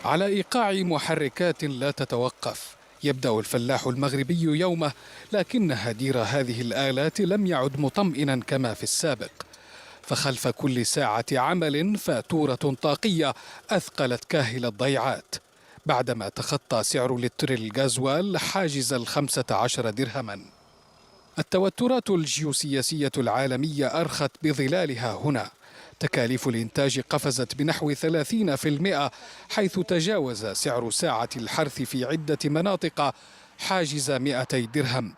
على إيقاع محركات لا تتوقف يبدأ الفلاح المغربي يومه، لكن هدير هذه الآلات لم يعد مطمئنا كما في السابق، فخلف كل ساعة عمل فاتورة طاقية أثقلت كاهل الضيعات بعدما تخطى سعر لتر الغازوال حاجز 15 درهما. التوترات الجيوسياسية العالمية أرخت بظلالها هنا. تكاليف الإنتاج قفزت بنحو 30%، حيث تجاوز سعر ساعة الحرث في عدة مناطق حاجز 200 درهم،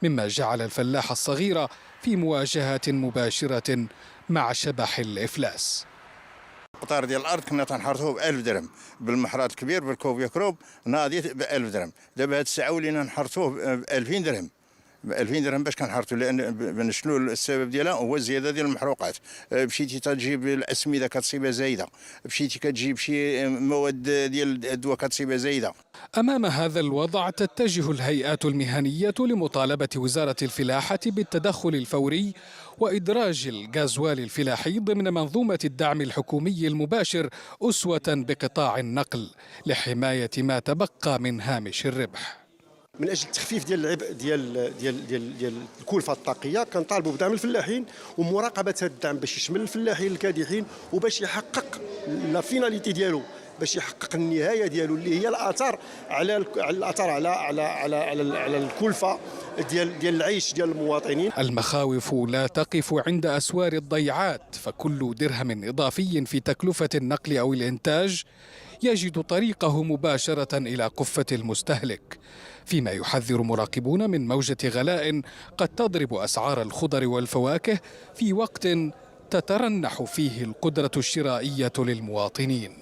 مما جعل الفلاح الصغير في مواجهة مباشرة مع شبح الإفلاس. قطار ديال الارض كنا تنحرثوه ب1000 درهم، بالمحرات الكبير بالكوبيا كروب ناضي ب1000 درهم. دابا هاد الساعه ولينا نحرثوه ب2000 درهم، ب2000 درهم باش كنحرثوا، لان شنو السبب ديالها؟ هو الزياده ديال المحروقات. مشيتي تجيب الاسمده كتصيبها زايده، مشيتي كتجيب شي مواد ديال الدواء كتصيبها زايده. أمام هذا الوضع تتجه الهيئات المهنية لمطالبة وزارة الفلاحة بالتدخل الفوري وإدراج الغازوال الفلاحي ضمن منظومة الدعم الحكومي المباشر أسوة بقطاع النقل لحماية ما تبقى من هامش الربح. من اجل التخفيف ديال العبء ديال الكلفه الطاقيه كنطالبوا بدعم الفلاحين ومراقبه هذا الدعم باش يشمل الفلاحين الكادحين وباش يحقق لا فيناليتي ديالو، باش يحقق النهايه ديالو اللي هي الاثار على الكلفه ديال العيش ديال المواطنين. المخاوف لا تقف عند أسوار الضيعات، فكل درهم إضافي في تكلفة النقل أو الإنتاج يجد طريقه مباشرة إلى قفة المستهلك، فيما يحذر مراقبون من موجة غلاء قد تضرب أسعار الخضر والفواكه في وقت تترنح فيه القدرة الشرائية للمواطنين.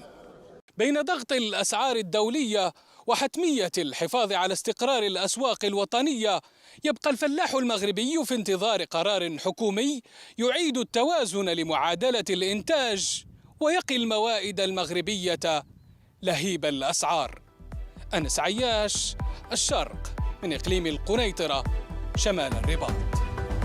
بين ضغط الأسعار الدولية وحتمية الحفاظ على استقرار الأسواق الوطنية، يبقى الفلاح المغربي في انتظار قرار حكومي يعيد التوازن لمعادلة الإنتاج ويقي الموائد المغربية لهيب الأسعار. أنس عياش، الشرق، من إقليم القنيطرة شمال الرباط.